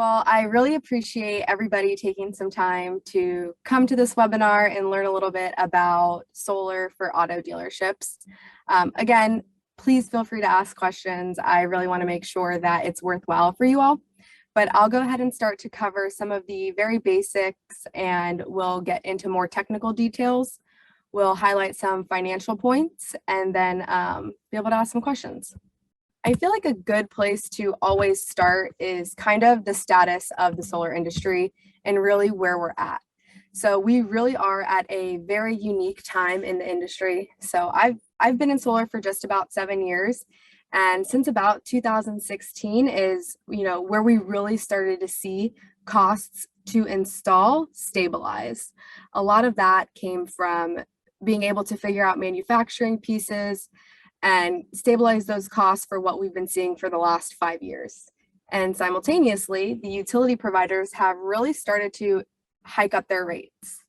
Well, I really appreciate everybody taking some time to come to this webinar and learn a little bit about solar for auto dealerships. Again, please feel free to ask questions. I really want to make sure that it's worthwhile for you all. But I'll go ahead and start to cover some of the very basics, and we'll get into more technical details. We'll highlight some financial points and then be able to ask some questions. I feel like a good place to always start is kind of the status of the solar industry and really where we're at. So we really are at a very unique time in the industry. So I've been in solar for just about 7 years. And since about 2016 is, where we really started to see costs to install stabilize. A lot of that came from being able to figure out manufacturing pieces and stabilize those costs for what we've been seeing for the last 5 years. And simultaneously, the utility providers have really started to hike up their rates.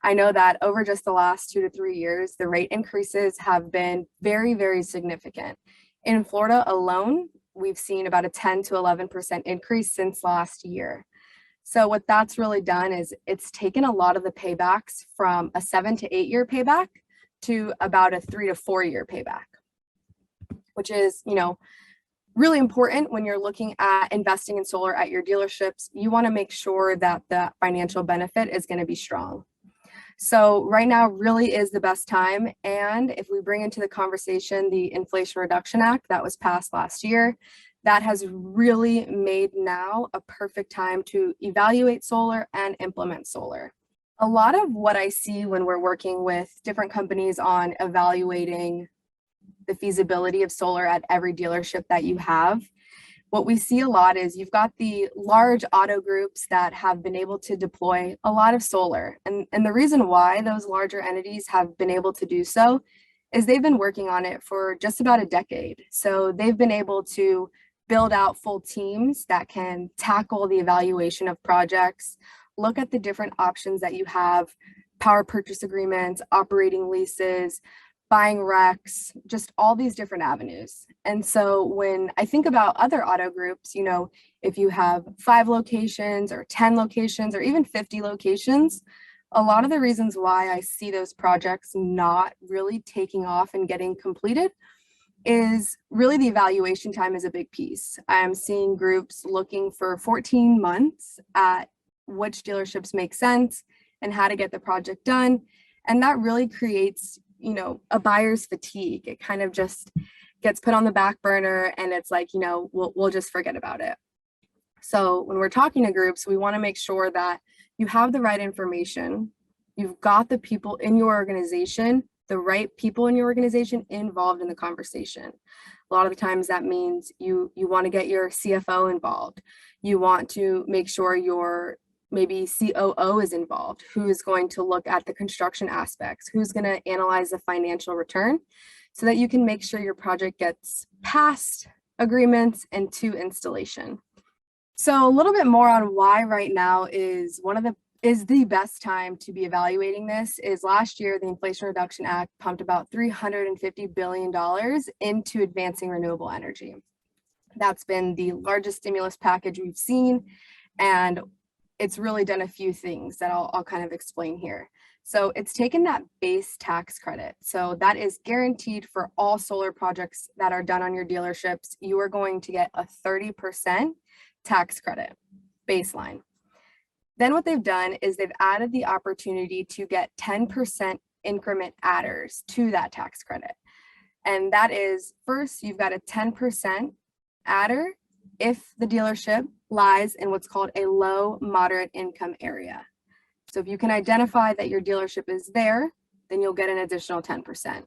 I know that over just the last 2 to 3 years, the rate increases have been very, very significant. In Florida alone, we've seen about a 10 to 11% increase since last year. So what that's really done is it's taken a lot of the paybacks from a 7 to 8 year payback to about a 3 to 4 year payback, which is, really important when you're looking at investing in solar at your dealerships. You want to make sure that the financial benefit is going to be strong. So right now really is the best time. And if we bring into the conversation the Inflation Reduction Act that was passed last year, that has really made now a perfect time to evaluate solar and implement solar. A lot of what I see when we're working with different companies on evaluating the feasibility of solar at every dealership that you have, what we see a lot is you've got the large auto groups that have been able to deploy a lot of solar. And the reason why those larger entities have been able to do so is they've been working on it for just about a decade. So they've been able to build out full teams that can tackle the evaluation of projects, look at the different options that you have, power purchase agreements, operating leases, buying RECs, just all these different avenues. And so when I think about other auto groups, if you have 5 locations or 10 locations or even 50 locations, a lot of the reasons why I see those projects not really taking off and getting completed is really the evaluation time is a big piece. I'm seeing groups looking for 14 months at which dealerships make sense and how to get the project done. And that really creates a buyer's fatigue. It kind of just gets put on the back burner and it's like, we'll just forget about it. So when we're talking to groups, we want to make sure that you have the right information. You've got the people in your organization, the right people in your organization involved in the conversation. A lot of the times that means you want to get your CFO involved. You want to make sure your maybe COO is involved, who is going to look at the construction aspects, who's going to analyze the financial return so that you can make sure your project gets past agreements and to installation. So a little bit more on why right now is the best time to be evaluating this is last year, the Inflation Reduction Act pumped about $350 billion into advancing renewable energy. That's been the largest stimulus package we've seen, and it's really done a few things that I'll kind of explain here. So it's taken that base tax credit. So that is guaranteed for all solar projects that are done on your dealerships. You are going to get a 30% tax credit baseline. Then what they've done is they've added the opportunity to get 10% increment adders to that tax credit. And that is, first, you've got a 10% adder if the dealership lies in what's called a low moderate income area. So if you can identify that your dealership is there, then you'll get an additional 10%.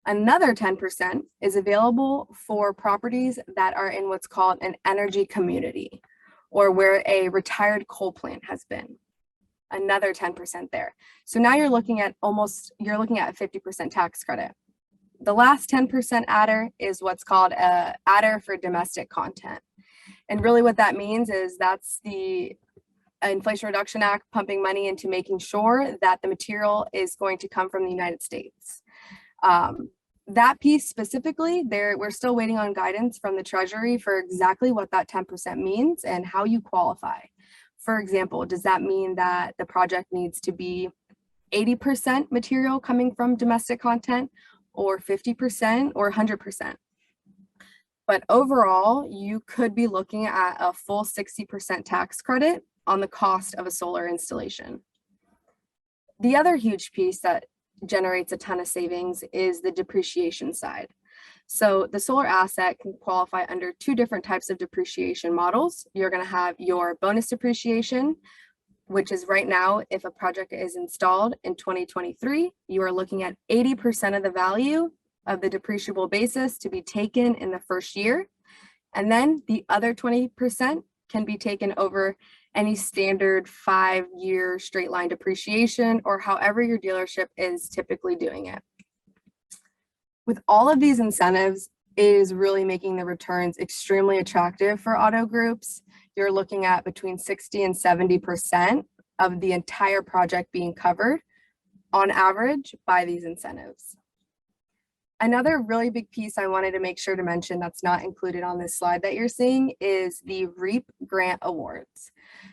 Another 10% is available for properties that are in what's called an energy community, or where a retired coal plant has been. Another 10% there. So now you're looking at a 50% tax credit. The last 10% adder is what's called a adder for domestic content. And really what that means is that's the Inflation Reduction Act pumping money into making sure that the material is going to come from the United States. that piece specifically, we're still waiting on guidance from the Treasury for exactly what that 10% means and how you qualify. For example, does that mean that the project needs to be 80% material coming from domestic content, or 50%, or 100%? But overall, you could be looking at a full 60% tax credit on the cost of a solar installation. The other huge piece that generates a ton of savings is the depreciation side. So the solar asset can qualify under two different types of depreciation models. You're going to have your bonus depreciation, which is right now, if a project is installed in 2023, you are looking at 80% of the value of the depreciable basis to be taken in the first year. And then the other 20% can be taken over any standard 5-year straight line depreciation, or however your dealership is typically doing it. With all of these incentives, it is really making the returns extremely attractive for auto groups. You're looking at between 60 and 70% of the entire project being covered on average by these incentives. Another really big piece I wanted to make sure to mention that's not included on this slide that you're seeing is the REAP grant awards.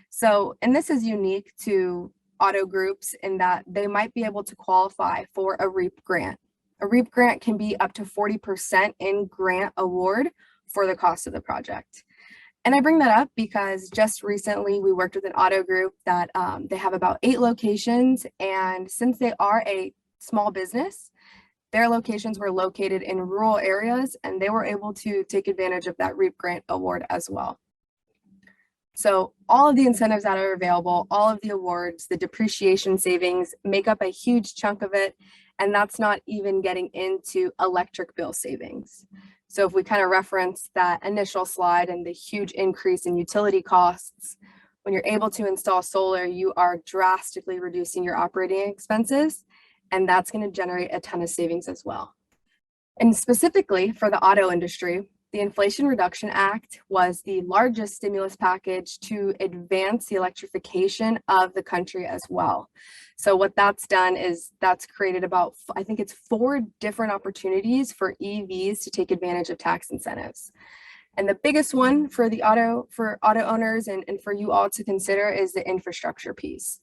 So, and this is unique to auto groups in that they might be able to qualify for a REAP grant. A REAP grant can be up to 40% in grant award for the cost of the project. And I bring that up because just recently we worked with an auto group that they have about 8 locations, and since they are a small business, their locations were located in rural areas, and they were able to take advantage of that REAP grant award as well. So all of the incentives that are available, all of the awards, the depreciation savings make up a huge chunk of it, and that's not even getting into electric bill savings. So if we kind of reference that initial slide and the huge increase in utility costs, when you're able to install solar, you are drastically reducing your operating expenses, and that's going to generate a ton of savings as well. And specifically for the auto industry, the Inflation Reduction Act was the largest stimulus package to advance the electrification of the country as well. So what that's done is that's created about, I think it's 4 different opportunities for EVs to take advantage of tax incentives. And the biggest one for auto owners and for you all to consider is the infrastructure piece.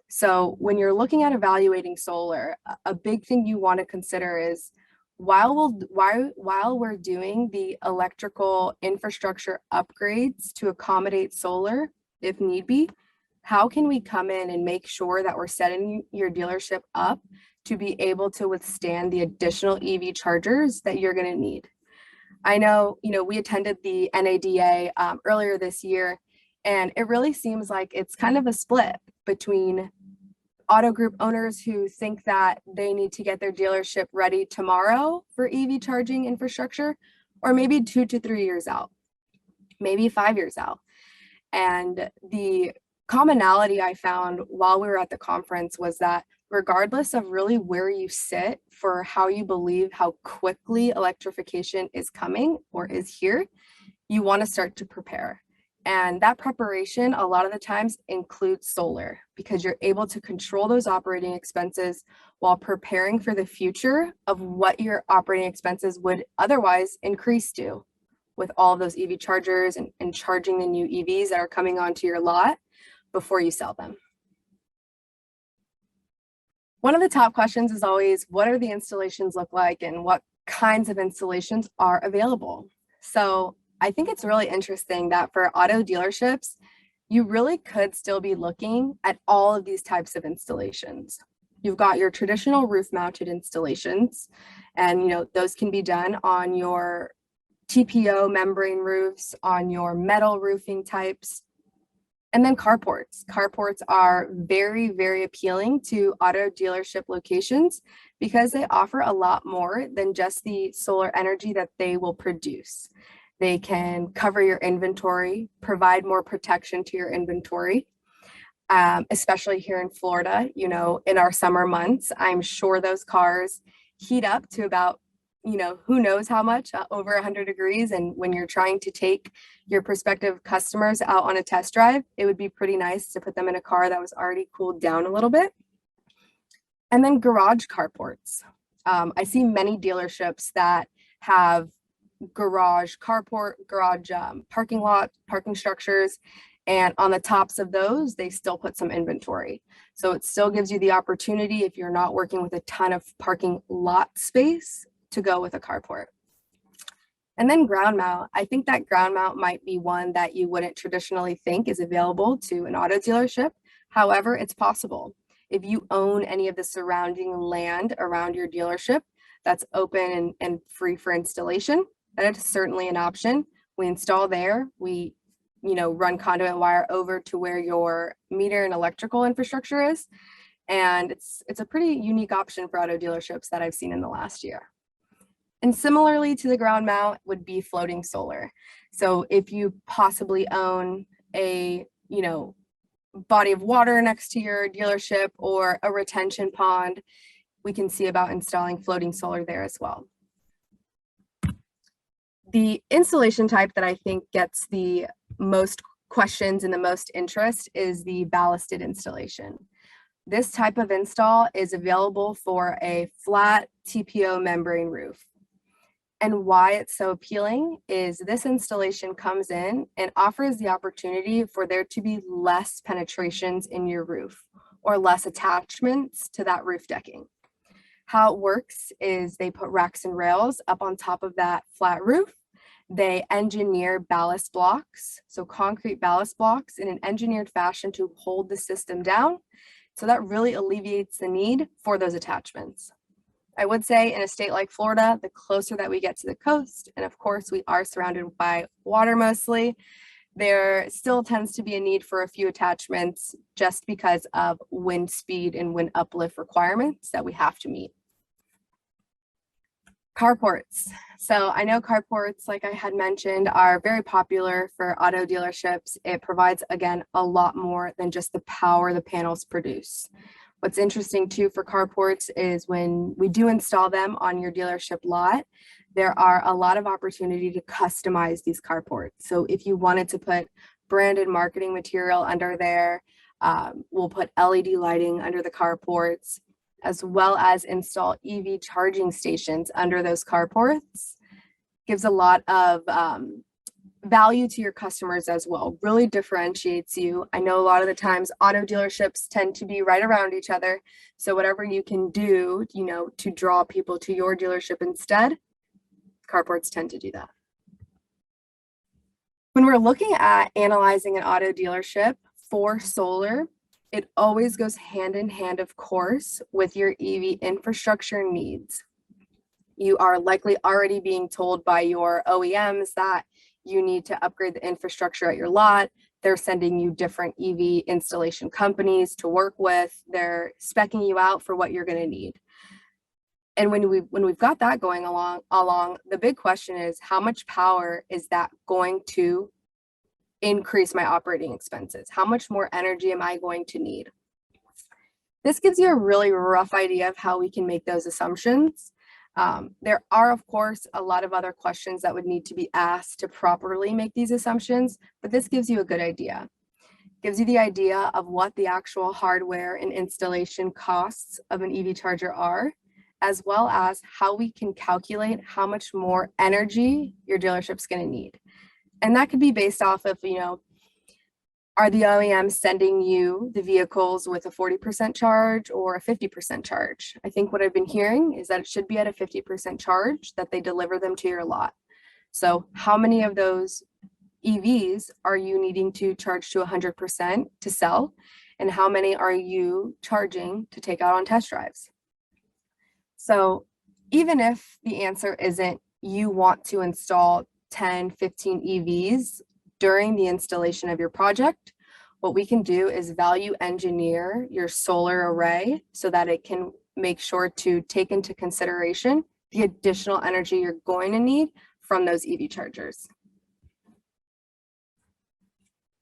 So when you're looking at evaluating solar, a big thing you want to consider is while we're doing the electrical infrastructure upgrades to accommodate solar, if need be, how can we come in and make sure that we're setting your dealership up to be able to withstand the additional EV chargers that you're going to need? I know, we attended the NADA earlier this year, and it really seems like it's kind of a split between auto group owners who think that they need to get their dealership ready tomorrow for EV charging infrastructure, or maybe 2 to 3 years out, maybe 5 years out. And the commonality I found while we were at the conference was that regardless of really where you sit for how you believe how quickly electrification is coming or is here, you want to start to prepare. And that preparation a lot of the times includes solar, because you're able to control those operating expenses while preparing for the future of what your operating expenses would otherwise increase to with all of those EV chargers and charging the new EVs that are coming onto your lot before you sell them. One of the top questions is always, what are the installations look like and what kinds of installations are available? So I think it's really interesting that for auto dealerships, you really could still be looking at all of these types of installations. You've got your traditional roof mounted installations, and those can be done on your TPO membrane roofs, on your metal roofing types, and then carports. Carports are very, very appealing to auto dealership locations because they offer a lot more than just the solar energy that they will produce. They can cover your inventory, provide more protection to your inventory, especially here in Florida. In our summer months, I'm sure those cars heat up to about, who knows how much, over 100 degrees. And when you're trying to take your prospective customers out on a test drive, it would be pretty nice to put them in a car that was already cooled down a little bit. And then garage carports. I see many dealerships that have garage, carport, garage, parking lot, parking structures. And on the tops of those, they still put some inventory. So it still gives you the opportunity, if you're not working with a ton of parking lot space, to go with a carport. And then ground mount. I think that ground mount might be one that you wouldn't traditionally think is available to an auto dealership. However, it's possible. If you own any of the surrounding land around your dealership that's open and free for installation, that is certainly an option. We install there, we run conduit wire over to where your meter and electrical infrastructure is. And it's a pretty unique option for auto dealerships that I've seen in the last year. And similarly to the ground mount would be floating solar. So if you possibly own a, body of water next to your dealership or a retention pond, we can see about installing floating solar there as well. The installation type that I think gets the most questions and the most interest is the ballasted installation. This type of install is available for a flat TPO membrane roof. And why it's so appealing is this installation comes in and offers the opportunity for there to be less penetrations in your roof or less attachments to that roof decking. How it works is they put racks and rails up on top of that flat roof. They engineer ballast blocks, so concrete ballast blocks in an engineered fashion to hold the system down. So that really alleviates the need for those attachments. I would say in a state like Florida, the closer that we get to the coast, and of course we are surrounded by water mostly, there still tends to be a need for a few attachments just because of wind speed and wind uplift requirements that we have to meet. Carports. So I know carports, like I had mentioned, are very popular for auto dealerships. It provides, again, a lot more than just the power the panels produce. What's interesting too for carports is when we do install them on your dealership lot, there are a lot of opportunity to customize these carports. So if you wanted to put branded marketing material under there, we'll put LED lighting under the carports, as well as install EV charging stations under those carports. Gives a lot of value to your customers as well, really differentiates you. I know a lot of the times auto dealerships tend to be right around each other. So whatever you can do, to draw people to your dealership instead, carports tend to do that. When we're looking at analyzing an auto dealership for solar, it always goes hand in hand, of course, with your EV infrastructure needs. You are likely already being told by your OEMs that you need to upgrade the infrastructure at your lot. They're sending you different EV installation companies to work with. They're speccing you out for what you're going to need. And when we've got that going along, the big question is, how much power is that going to increase my operating expenses? How much more energy am I going to need? This gives you a really rough idea of how we can make those assumptions. There are, of course, a lot of other questions that would need to be asked to properly make these assumptions, but this gives you a good idea. Gives you the idea of what the actual hardware and installation costs of an EV charger are, as well as how we can calculate how much more energy your dealership's going to need. And that could be based off of, are the OEMs sending you the vehicles with a 40% charge or a 50% charge? I think what I've been hearing is that it should be at a 50% charge that they deliver them to your lot. So how many of those EVs are you needing to charge to 100% to sell? And how many are you charging to take out on test drives? So even if the answer isn't you want to install 10, 15 EVs during the installation of your project, what we can do is value engineer your solar array so that it can make sure to take into consideration the additional energy you're going to need from those EV chargers.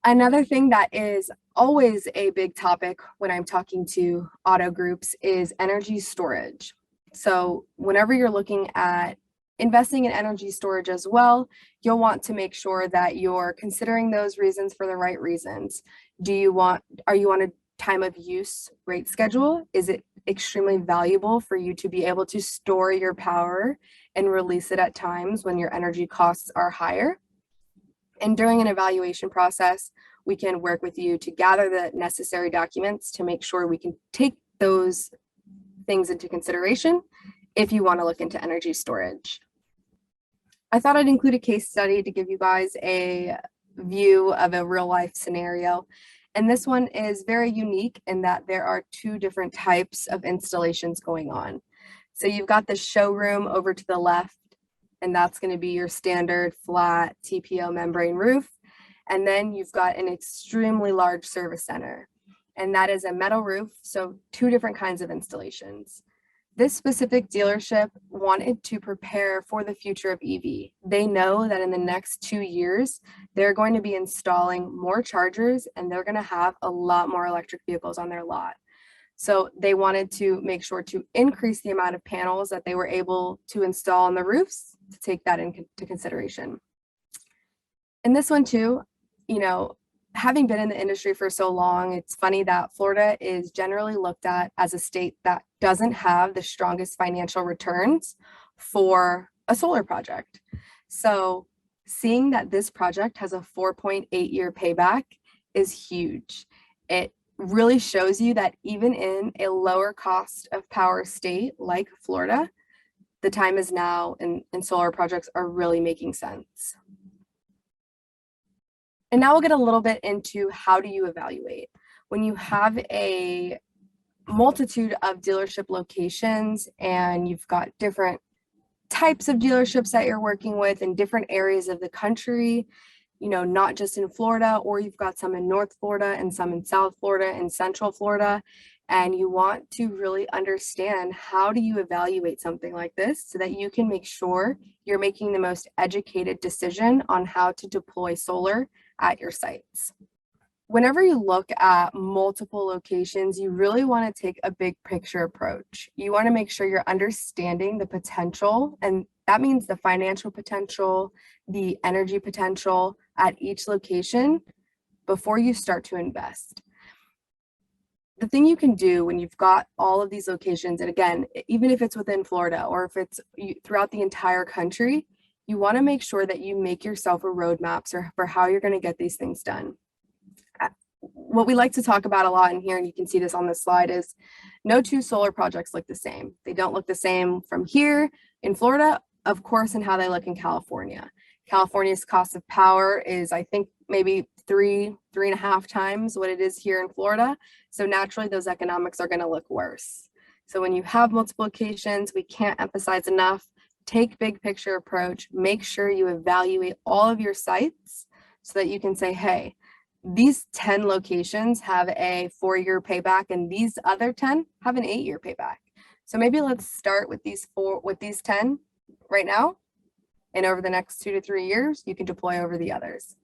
Another thing that is always a big topic when I'm talking to auto groups is energy storage. So whenever you're looking at investing in energy storage as well, you'll want to make sure that you're considering those reasons for the right reasons. Are you on a time of use rate schedule? Is it extremely valuable for you to be able to store your power and release it at times when your energy costs are higher. And during an evaluation process, we can work with you to gather the necessary documents to make sure we can take those things into consideration if you want to look into energy storage. I thought I'd include a case study to give you guys a view of a real life scenario. And this one is very unique in that there are two different types of installations going on. So you've got the showroom over to the left, and that's going to be your standard flat TPO membrane roof. And then you've got an extremely large service center, and that is a metal roof. So two different kinds of installations. This specific dealership wanted to prepare for the future of EV. They know that in the next 2 years, they're going to be installing more chargers and they're going to have a lot more electric vehicles on their lot. So they wanted to make sure to increase the amount of panels that they were able to install on the roofs to take that into consideration. And this one too, you know, having been in the industry for so long, it's funny that Florida is generally looked at as a state that doesn't have the strongest financial returns for a solar project. So seeing that this project has a 4.8-year payback is huge. It really shows you that even in a lower cost of power state like Florida, the time is now and solar projects are really making sense. And now we'll get a little bit into how do you evaluate. When you have a multitude of dealership locations and you've got different types of dealerships that you're working with in different areas of the country, you know, not just in Florida, or you've got some in North Florida and some in South Florida and Central Florida, and you want to really understand how do you evaluate something like this so that you can make sure you're making the most educated decision on how to deploy solar at your sites. Whenever you look at multiple locations, you really want to take a big picture approach. You want to make sure you're understanding the potential, and that means the financial potential, the energy potential at each location before you start to invest. The thing you can do when you've got all of these locations, and again, even if it's within Florida or if it's throughout the entire country, you want to make sure that you make yourself a roadmap for how you're going to get these things done. What we like to talk about a lot in here, and you can see this on this slide, is no two solar projects look the same. They don't look the same from here in Florida, of course, and how they look in California. California's cost of power is, I think, maybe three and a half times what it is here in Florida. So naturally, those economics are going to look worse. So when you have multiple locations, we can't emphasize enough, take big picture approach, make sure you evaluate all of your sites so that you can say, hey, these 10 locations have a 4-year payback and these other 10 have an 8-year payback. So maybe let's start with these 10 right now. And over the next 2 to 3 years, you can deploy over the others.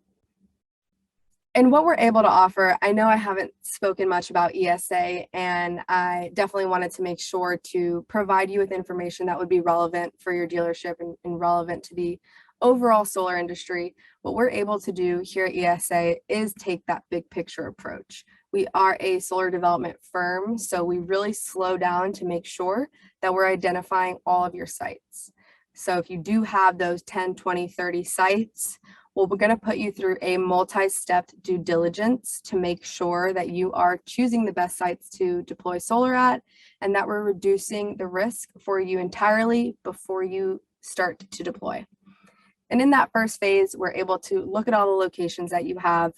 And what we're able to offer, I know I haven't spoken much about ESA, and I definitely wanted to make sure to provide you with information that would be relevant for your dealership and relevant to the overall solar industry. What we're able to do here at ESA is take that big picture approach. We are a solar development firm, so we really slow down to make sure that we're identifying all of your sites. So if you do have those 10, 20, 30 sites, well, we're going to put you through a multi-step due diligence to make sure that you are choosing the best sites to deploy solar at, and that we're reducing the risk for you entirely before you start to deploy. And in that first phase, we're able to look at all the locations that you have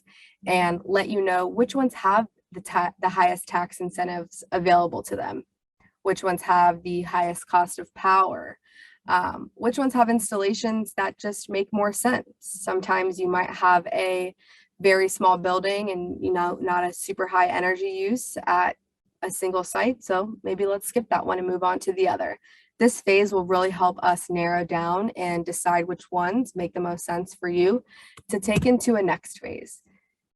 and let you know which ones have the highest tax incentives available to them, which ones have the highest cost of power, which ones have installations that just make more sense. Sometimes you might have a very small building and, you know, not a super high energy use at a single site. So maybe let's skip that one and move on to the other. This phase will really help us narrow down and decide which ones make the most sense for you to take into a next phase,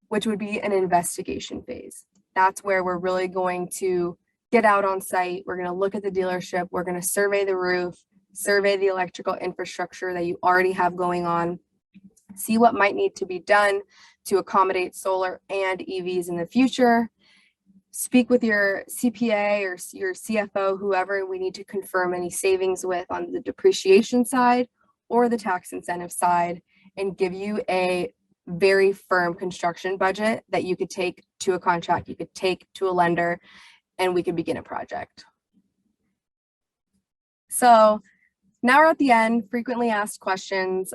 which would be an investigation phase. That's where we're really going to get out on site. We're going to look at the dealership. We're going to survey the roof, survey the electrical infrastructure that you already have going on, see what might need to be done to accommodate solar and EVs in the future. speak with your CPA or your CFO, whoever we need to confirm any savings with on the depreciation side or the tax incentive side, and give you a very firm construction budget that you could take to a contract, you could take to a lender, and we could begin a project. So now we're at the end, frequently asked questions.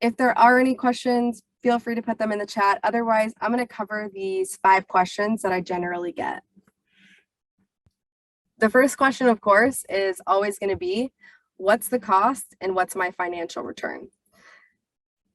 If there are any questions, feel free to put them in the chat. Otherwise, I'm going to cover these 5 questions that I generally get. The first question, of course, is always going to be, what's the cost and what's my financial return?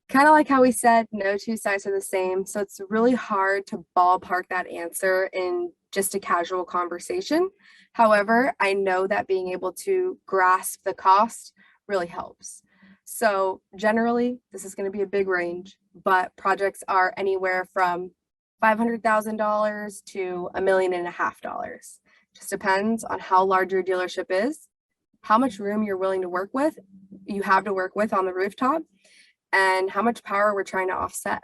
Kind of like how we said, no two sides are the same. So it's really hard to ballpark that answer in just a casual conversation. However, I know that being able to grasp the cost really helps. So generally, this is going to be a big range, but projects are anywhere from $500,000 to $1.5 million. Just depends on how large your dealership is, how much room you're willing to work with, you have to work with on the rooftop, and how much power we're trying to offset.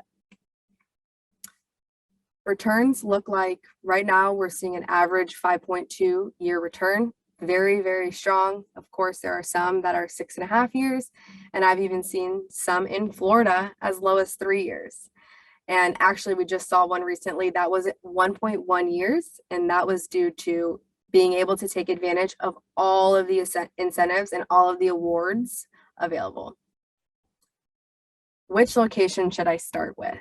Returns look like right now we're seeing an average 5.2 year return. Very, very strong. Of course, there are some that are 6.5 years, and I've even seen some in Florida as low as 3 years. And actually, we just saw one recently that was at 1.1 years, and that was due to being able to take advantage of all of the incentives and all of the awards available. Which location should I start with?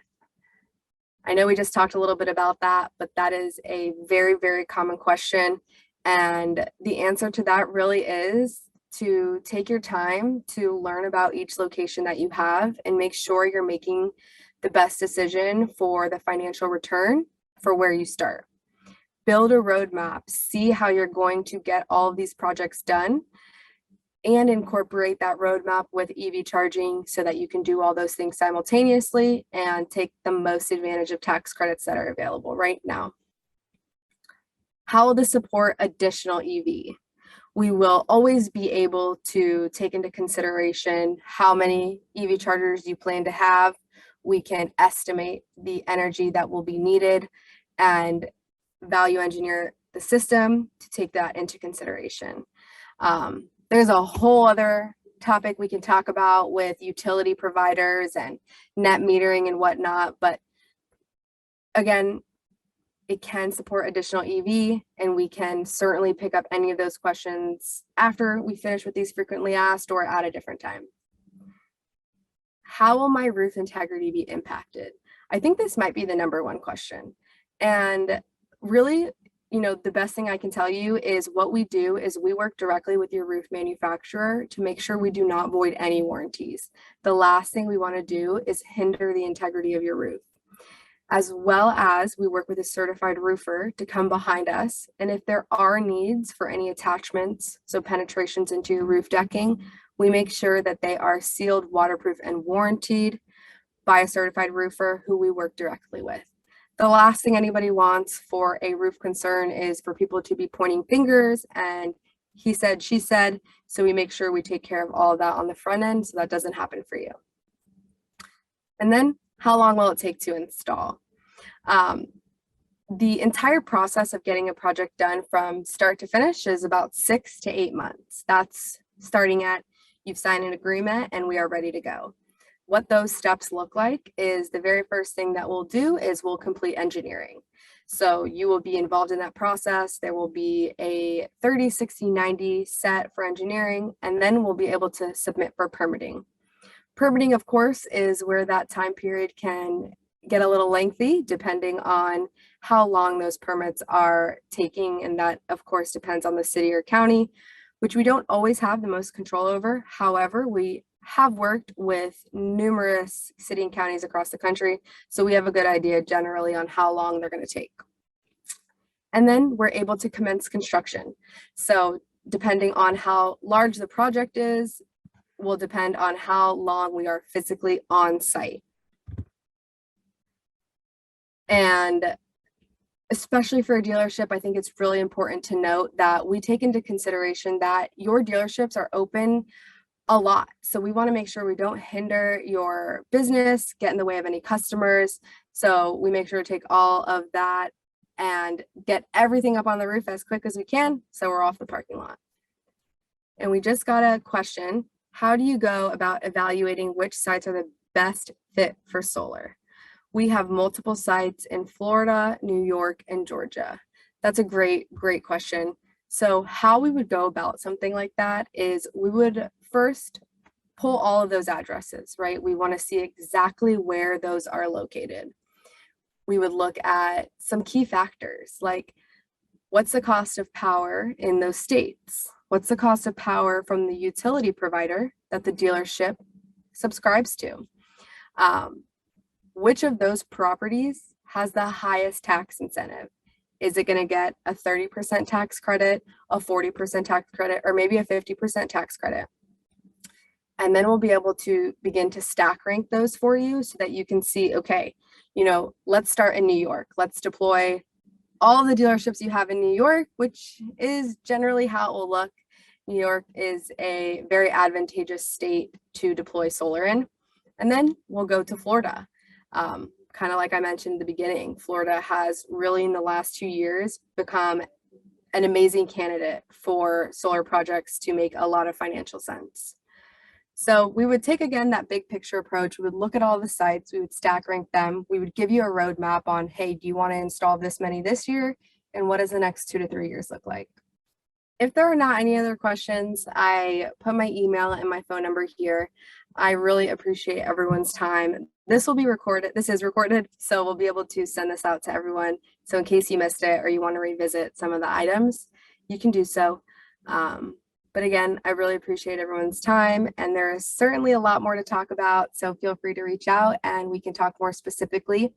I know we just talked a little bit about that, but that is a very, very common question. And the answer to that really is to take your time to learn about each location that you have and make sure you're making the best decision for the financial return for where you start. Build a roadmap, see how you're going to get all of these projects done, and incorporate that roadmap with EV charging so that you can do all those things simultaneously and take the most advantage of tax credits that are available right now. How will this support additional EV? We will always be able to take into consideration how many EV chargers you plan to have. We can estimate the energy that will be needed and value engineer the system to take that into consideration. There's a whole other topic we can talk about with utility providers and net metering and whatnot, but again, it can support additional EV, and we can certainly pick up any of those questions after we finish with these frequently asked or at a different time. How will my roof integrity be impacted? I think this might be the #1 question. And really, the best thing I can tell you is what we do is we work directly with your roof manufacturer to make sure we do not void any warranties. The last thing we want to do is hinder the integrity of your roof. As well as we work with a certified roofer to come behind us. And if there are needs for any attachments, so penetrations into your roof decking, we make sure that they are sealed, waterproof, and warranted by a certified roofer who we work directly with. The last thing anybody wants for a roof concern is for people to be pointing fingers and he said, she said, so we make sure we take care of all of that on the front end so that doesn't happen for you. And then how long will it take to install? The entire process of getting a project done from start to finish is about 6 to 8 months. That's starting at you've signed an agreement and we are ready to go. What those steps look like is the very first thing that we'll do is we'll complete engineering. So you will be involved in that process. There will be a 30, 60, 90 set for engineering, and then we'll be able to submit for permitting. Permitting, of course, is where that time period can get a little lengthy depending on how long those permits are taking. And that, of course, depends on the city or county, which we don't always have the most control over. However, we have worked with numerous city and counties across the country, so we have a good idea generally on how long they're going to take. And then we're able to commence construction. So depending on how large the project is, will depend on how long we are physically on site. And especially for a dealership, I think it's really important to note that we take into consideration that your dealerships are open a lot. So we want to make sure we don't hinder your business, get in the way of any customers. So we make sure to take all of that and get everything up on the roof as quick as we can so we're off the parking lot. And we just got a question. How do you go about evaluating which sites are the best fit for solar? We have multiple sites in Florida, New York, and Georgia. That's a great question. So how we would go about something like that is we would first pull all of those addresses, right? We want to see exactly where those are located. We would look at some key factors like what's the cost of power in those states? What's the cost of power from the utility provider that the dealership subscribes to? Which of those properties has the highest tax incentive? Is it going to get a 30% tax credit, a 40% tax credit, or maybe a 50% tax credit? And then we'll be able to begin to stack rank those for you so that you can see, okay, let's start in New York. Let's deploy all the dealerships you have in New York, which is generally how it will look. New York is a very advantageous state to deploy solar in. And then we'll go to Florida. Kind of like I mentioned at the beginning, Florida has really in the last 2 years become an amazing candidate for solar projects to make a lot of financial sense. So we would take, again, that big picture approach. We would look at all the sites, we would stack rank them. We would give you a roadmap on, hey, do you want to install this many this year? And what does the next 2 to 3 years look like? If there are not any other questions, I put my email and my phone number here. I really appreciate everyone's time. This will be recorded. This is recorded, so we'll be able to send this out to everyone. So in case you missed it or you want to revisit some of the items, you can do so. But again, I really appreciate everyone's time, and there is certainly a lot more to talk about. So feel free to reach out and we can talk more specifically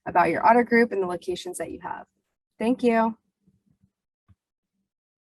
about your auto group and the locations that you have. Thank you.